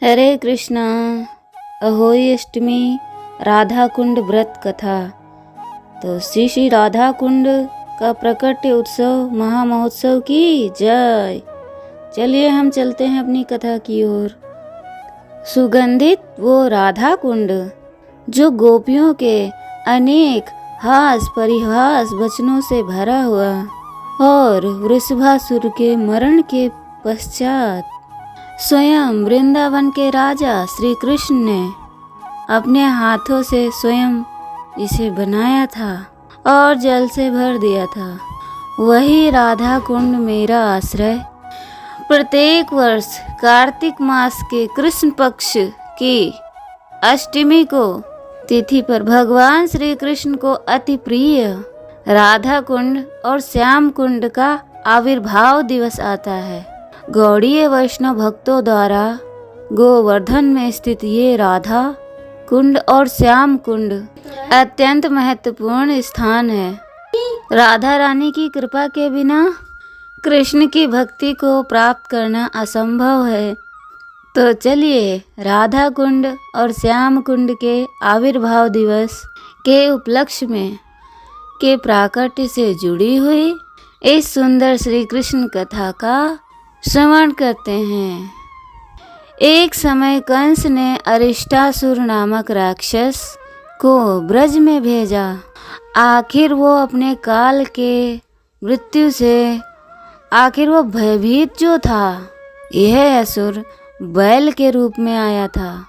हरे कृष्णा। अहोई अष्टमी राधा कुंड व्रत कथा। तो श्री श्री राधा कुंड का प्रकट्य उत्सव महामहोत्सव की जय। चलिए हम चलते हैं अपनी कथा की ओर। सुगंधित वो राधा कुंड जो गोपियों के अनेक हास परिहास वचनों से भरा हुआ और वृषभासुर के मरण के पश्चात स्वयं वृंदावन के राजा श्री कृष्ण ने अपने हाथों से स्वयं इसे बनाया था और जल से भर दिया था। वही राधा कुंड मेरा आश्रय प्रत्येक वर्ष कार्तिक मास के कृष्ण पक्ष की अष्टमी को तिथि पर भगवान श्री कृष्ण को अति प्रिय राधा कुंड और श्याम कुंड का आविर्भाव दिवस आता है। गौड़ीय वैष्णव भक्तों द्वारा गोवर्धन में स्थित ये राधा कुंड और श्याम कुंड अत्यंत महत्वपूर्ण स्थान है। राधा रानी की कृपा के बिना कृष्ण की भक्ति को प्राप्त करना असंभव है। तो चलिए राधा कुंड और श्याम कुंड के आविर्भाव दिवस के उपलक्ष्य में के प्राकट्य से जुड़ी हुई इस सुंदर श्री कृष्ण कथा का श्रवण करते हैं। एक समय कंस ने अरिष्टासुर नामक राक्षस को ब्रज में भेजा। आखिर वो अपने काल के मृत्यु से आखिर वो भयभीत जो था। यह असुर बैल के रूप में आया था,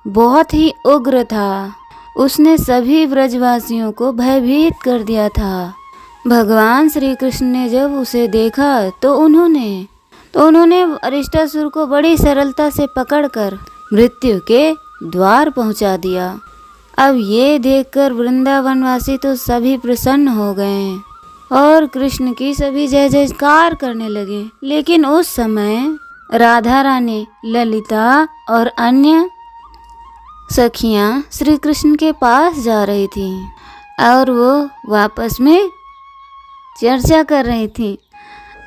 बहुत ही उग्र था। उसने सभी ब्रजवासियों को भयभीत कर दिया था। भगवान श्री कृष्ण ने जब उसे देखा तो उन्होंने अरिष्टासुर को बड़ी सरलता से पकड़कर मृत्यु के द्वार पहुंचा दिया। अब ये देखकर वृंदावनवासी तो सभी प्रसन्न हो गए और कृष्ण की सभी जय जयकार करने लगे। लेकिन उस समय राधा रानी, ललिता और अन्य सखियां श्री कृष्ण के पास जा रही थीं और वो वापस में चर्चा कर रही थीं।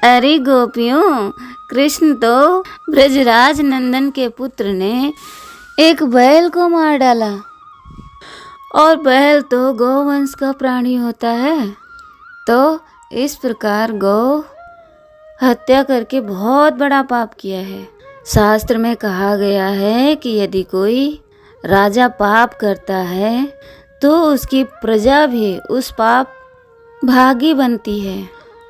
अरे गोपियों, कृष्ण तो ब्रजराज नंदन के पुत्र ने एक बैल को मार डाला और बैल तो गौवंश का प्राणी होता है। तो इस प्रकार गौ हत्या करके बहुत बड़ा पाप किया है। शास्त्र में कहा गया है कि यदि कोई राजा पाप करता है तो उसकी प्रजा भी उस पाप भागी बनती है।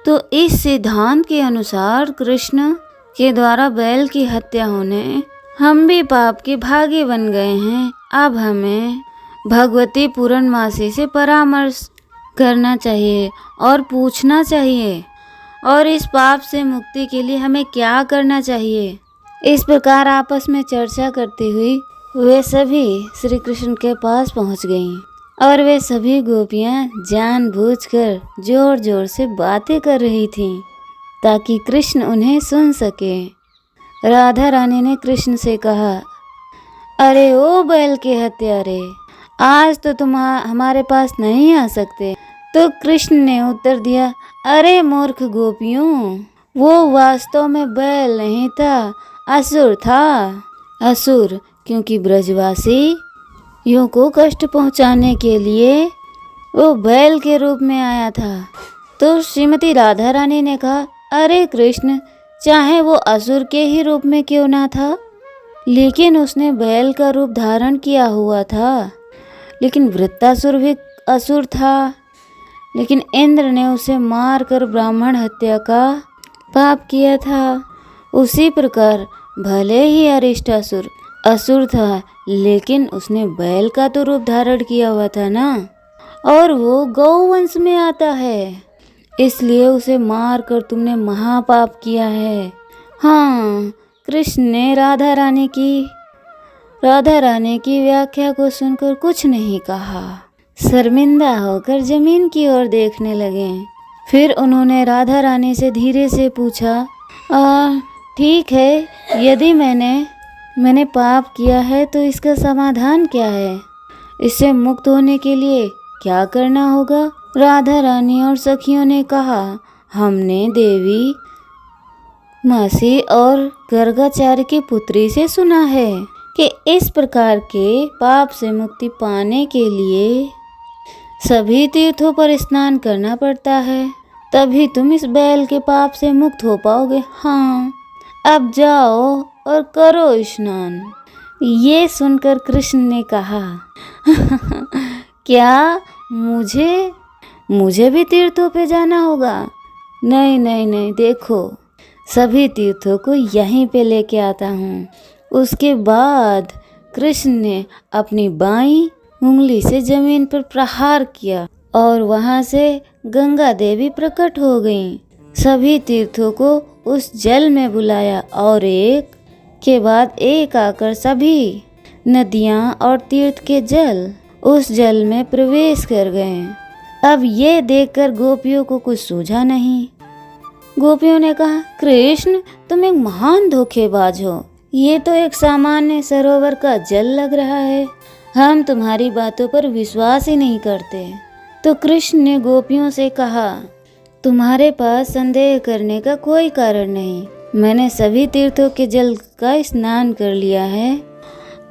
तो इस सिद्धांत के अनुसार कृष्ण के द्वारा बैल की हत्या होने हम भी पाप के भागी बन गए हैं। अब हमें भगवती पूर्णमासी से परामर्श करना चाहिए और पूछना चाहिए और इस पाप से मुक्ति के लिए हमें क्या करना चाहिए। इस प्रकार आपस में चर्चा करती हुई वे सभी श्री कृष्ण के पास पहुंच गईं और वे सभी गोपियां जानबूझकर जोर जोर से बातें कर रही थीं ताकि कृष्ण उन्हें सुन सके। राधा रानी ने कृष्ण से कहा, अरे ओ बैल के हत्यारे, आज तो तुम हमारे पास नहीं आ सकते। तो कृष्ण ने उत्तर दिया, अरे मूर्ख गोपियों, वो वास्तव में बैल नहीं था, असुर था। असुर क्योंकि ब्रजवासी यों को कष्ट पहुंचाने के लिए वो बैल के रूप में आया था। तो श्रीमती राधा रानी ने कहा, अरे कृष्ण, चाहे वो असुर के ही रूप में क्यों ना था, लेकिन उसने बैल का रूप धारण किया हुआ था। लेकिन वृत्तासुर भी असुर था, लेकिन इंद्र ने उसे मार कर ब्राह्मण हत्या का पाप किया था। उसी प्रकार भले ही अरिष्टासुर असुर था, लेकिन उसने बैल का तो रूप धारण किया हुआ था ना, और वो गौवंश में आता है, इसलिए उसे मार कर तुमने महापाप किया है। हाँ, कृष्ण ने राधा रानी की व्याख्या को सुनकर कुछ नहीं कहा। शर्मिंदा होकर जमीन की ओर देखने लगे। फिर उन्होंने राधा रानी से धीरे से पूछा, ठीक है, यदि मैंने पाप किया है तो इसका समाधान क्या है? इससे मुक्त होने के लिए क्या करना होगा? राधा रानी और सखियों ने कहा, हमने देवी मासी और गर्गाचार्य की पुत्री से सुना है कि इस प्रकार के पाप से मुक्ति पाने के लिए सभी तीर्थों पर स्नान करना पड़ता है, तभी तुम इस बैल के पाप से मुक्त हो पाओगे। हाँ, अब जाओ और करो स्नान। ये सुनकर कृष्ण ने कहा, क्या मुझे भी तीर्थों पे जाना होगा? नहीं नहीं नहीं, देखो सभी तीर्थों को यहीं पे लेके आता हूँ। उसके बाद कृष्ण ने अपनी बाईं उंगली से जमीन पर प्रहार किया और वहाँ से गंगा देवी प्रकट हो गईं। सभी तीर्थों को उस जल में बुलाया और एक के बाद एक आकर सभी नदियाँ और तीर्थ के जल उस जल में प्रवेश कर गए। अब ये देखकर गोपियों को कुछ सूझा नहीं। गोपियों ने कहा, कृष्ण तुम एक महान धोखेबाज हो। ये तो एक सामान्य सरोवर का जल लग रहा है। हम तुम्हारी बातों पर विश्वास ही नहीं करते। तो कृष्ण ने गोपियों से कहा, तुम्हारे पास संदेह करने का कोई कारण नहीं। मैंने सभी तीर्थों के जल का स्नान कर लिया है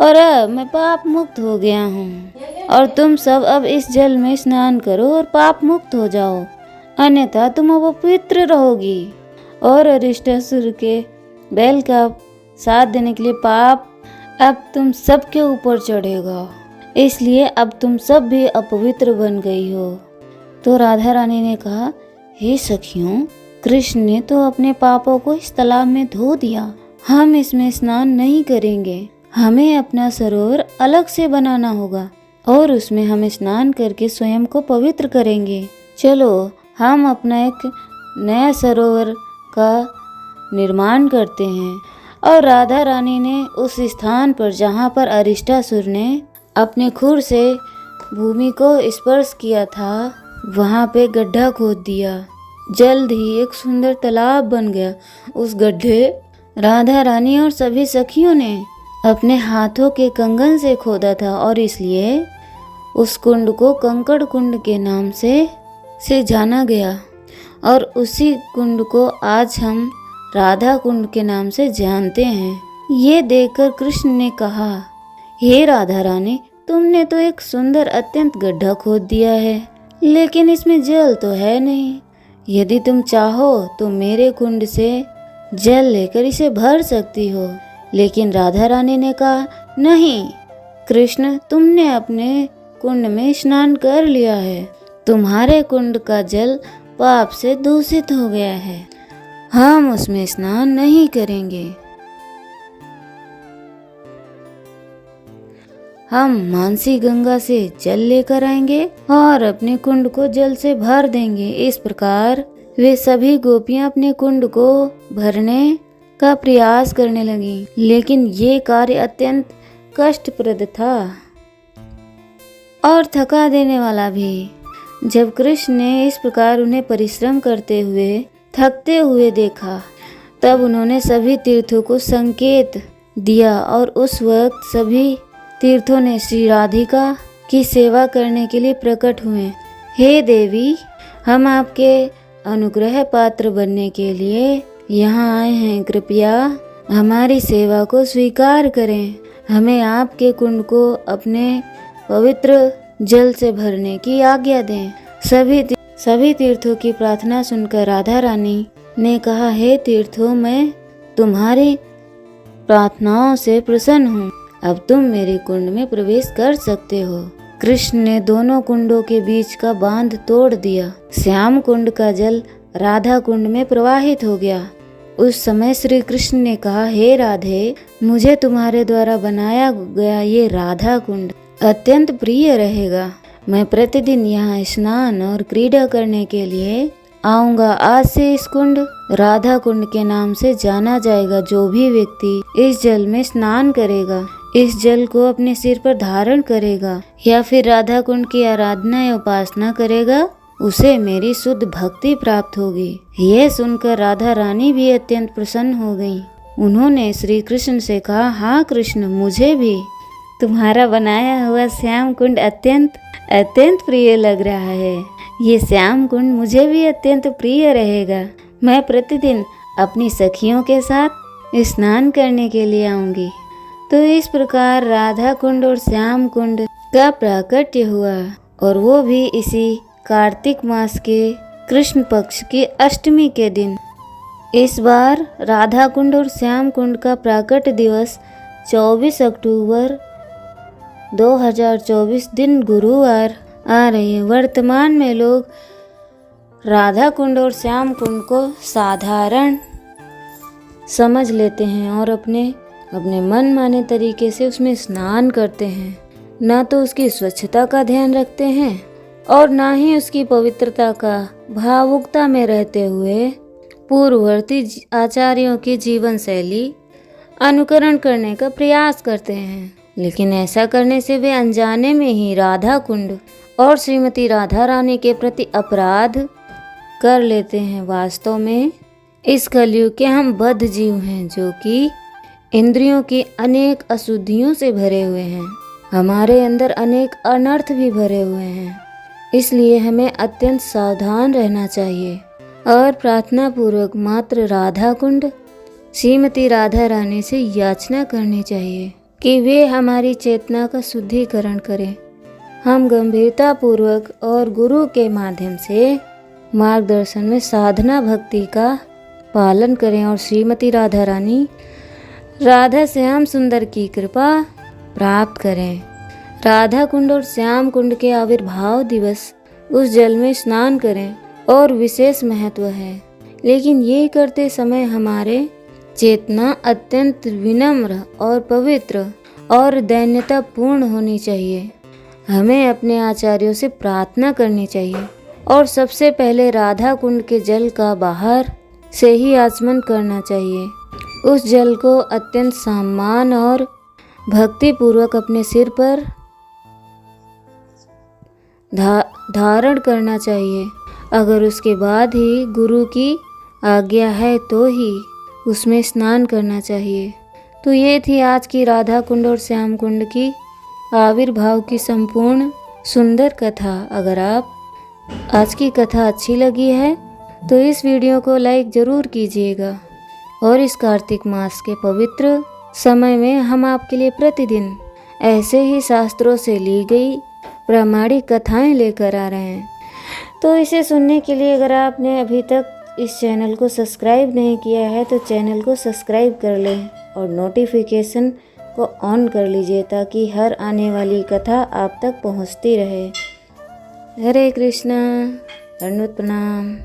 और अब मैं पाप मुक्त हो गया हूँ। और तुम सब अब इस जल में स्नान करो और पाप मुक्त हो जाओ, अन्यथा तुम अपवित्र रहोगी। और अरिष्टासुर के बैल का साथ देने के लिए पाप अब तुम सब के ऊपर चढ़ेगा, इसलिए अब तुम सब भी अपवित्र बन गई हो। तो राधा रानी ने कहा, हे सखियों, कृष्ण ने तो अपने पापों को इस तालाब में धो दिया। हम इसमें स्नान नहीं करेंगे। हमें अपना सरोवर अलग से बनाना होगा और उसमें हम स्नान करके स्वयं को पवित्र करेंगे। चलो हम अपना एक नया सरोवर का निर्माण करते हैं। और राधा रानी ने उस स्थान पर जहाँ पर अरिष्टासुर ने अपने खुर से भूमि को स्पर्श किया था, वहाँ पे गड्ढा खोद दिया। जल्द ही एक सुंदर तालाब बन गया। उस गड्ढे राधा रानी और सभी सखियों ने अपने हाथों के कंगन से खोदा था और इसलिए उस कुंड को कंकड़ कुंड के नाम से जाना गया। और उसी कुंड को आज हम राधा कुंड के नाम से जानते हैं। ये देखकर कृष्ण ने कहा, हे राधा रानी, तुमने तो एक सुंदर अत्यंत गड्ढा खोद दिया है, लेकिन इसमें जल तो है नहीं। यदि तुम चाहो तो मेरे कुंड से जल लेकर इसे भर सकती हो। लेकिन राधा रानी ने कहा, नहीं कृष्ण, तुमने अपने कुंड में स्नान कर लिया है। तुम्हारे कुंड का जल पाप से दूषित हो गया है। हम उसमें स्नान नहीं करेंगे। हम मानसी गंगा से जल लेकर आएंगे और अपने कुंड को जल से भर देंगे। इस प्रकार वे सभी गोपियां अपने कुंड को भरने का प्रयास करने लगी, लेकिन ये कार्य अत्यंत कष्टप्रद था और थका देने वाला भी। जब कृष्ण ने इस प्रकार उन्हें परिश्रम करते हुए थकते हुए देखा, तब उन्होंने सभी तीर्थों को संकेत दिया और उस वक्त सभी तीर्थों ने श्री राधिका की सेवा करने के लिए प्रकट हुए। हे देवी, हम आपके अनुग्रह पात्र बनने के लिए यहाँ आए हैं। कृपया हमारी सेवा को स्वीकार करें। हमें आपके कुंड को अपने पवित्र जल से भरने की आज्ञा दें। सभी तीर्थों की प्रार्थना सुनकर राधा रानी ने कहा, हे तीर्थों, मैं तुम्हारी प्रार्थनाओं से प्रसन्न हूँ। अब तुम मेरे कुंड में प्रवेश कर सकते हो। कृष्ण ने दोनों कुंडों के बीच का बांध तोड़ दिया। श्याम कुंड का जल राधा कुंड में प्रवाहित हो गया। उस समय श्री कृष्ण ने कहा, हे राधे, मुझे तुम्हारे द्वारा बनाया गया ये राधा कुंड अत्यंत प्रिय रहेगा। मैं प्रतिदिन यहाँ स्नान और क्रीड़ा करने के लिए आऊँगा। आज से इस कुंड राधा कुंड के नाम से जाना जाएगा। जो भी व्यक्ति इस जल में स्नान करेगा, इस जल को अपने सिर पर धारण करेगा या फिर राधा कुंड की आराधना या उपासना करेगा, उसे मेरी शुद्ध भक्ति प्राप्त होगी। यह सुनकर राधा रानी भी अत्यंत प्रसन्न हो गईं। उन्होंने श्री कृष्ण से कहा, हाँ कृष्ण, मुझे भी तुम्हारा बनाया हुआ श्याम कुंड अत्यंत प्रिय लग रहा है। ये श्याम कुंड मुझे भी अत्यंत प्रिय रहेगा। मैं प्रतिदिन अपनी सखियों के साथ स्नान करने के लिए आऊंगी। तो इस प्रकार राधा कुंड और श्याम कुंड का प्राकट्य हुआ, और वो भी इसी कार्तिक मास के कृष्ण पक्ष की अष्टमी के दिन। इस बार राधा कुंड और श्याम कुंड का प्राकट्य दिवस 24 अक्टूबर 2024 दिन गुरुवार आ रही है। वर्तमान में लोग राधा कुंड और श्याम कुंड को साधारण समझ लेते हैं और अपने मन माने तरीके से उसमें स्नान करते हैं, ना तो उसकी स्वच्छता का ध्यान रखते हैं और ना ही उसकी पवित्रता का भावुकता में रहते हुए पूर्ववर्ती आचार्यों की जीवन शैली अनुकरण करने का प्रयास करते हैं। लेकिन ऐसा करने से वे अनजाने में ही राधा कुंड और श्रीमती राधा रानी के प्रति अपराध कर लेते हैं। वास्तव में इस कलयुग के हम बद्ध जीव हैं, जो कि इंद्रियों की अनेक अशुद्धियों से भरे हुए हैं। हमारे अंदर अनेक अनर्थ भी भरे हुए हैं। इसलिए हमें अत्यंत सावधान रहना चाहिए और प्रार्थना पूर्वक मात्र राधा कुंड श्रीमती राधा रानी से याचना करनी चाहिए कि वे हमारी चेतना का शुद्धिकरण करें। हम गंभीरता पूर्वक और गुरु के माध्यम से मार्गदर्शन में साधना भक्ति का पालन करें और श्रीमती राधा रानी राधा श्याम सुंदर की कृपा प्राप्त करें। राधा कुंड और श्याम कुंड के आविर्भाव दिवस उस जल में स्नान करें और विशेष महत्व है, लेकिन ये करते समय हमारे चेतना अत्यंत विनम्र और पवित्र और दैन्यता पूर्ण होनी चाहिए। हमें अपने आचार्यों से प्रार्थना करनी चाहिए और सबसे पहले राधा कुंड के जल का बाहर से ही आचमन करना चाहिए। उस जल को अत्यंत सम्मान और भक्ति पूर्वक अपने सिर पर धारण करना चाहिए। अगर उसके बाद ही गुरु की आज्ञा है तो ही उसमें स्नान करना चाहिए। तो ये थी आज की राधा कुंड और श्याम कुंड की आविर्भाव की संपूर्ण सुंदर कथा। अगर आप आज की कथा अच्छी लगी है तो इस वीडियो को लाइक ज़रूर कीजिएगा, और इस कार्तिक मास के पवित्र समय में हम आपके लिए प्रतिदिन ऐसे ही शास्त्रों से ली गई प्रामाणिक कथाएं लेकर आ रहे हैं। तो इसे सुनने के लिए अगर आपने अभी तक इस चैनल को सब्सक्राइब नहीं किया है तो चैनल को सब्सक्राइब कर लें और नोटिफिकेशन को ऑन कर लीजिए, ताकि हर आने वाली कथा आप तक पहुंचती रहे। हरे कृष्णा, दंडवत प्रणाम।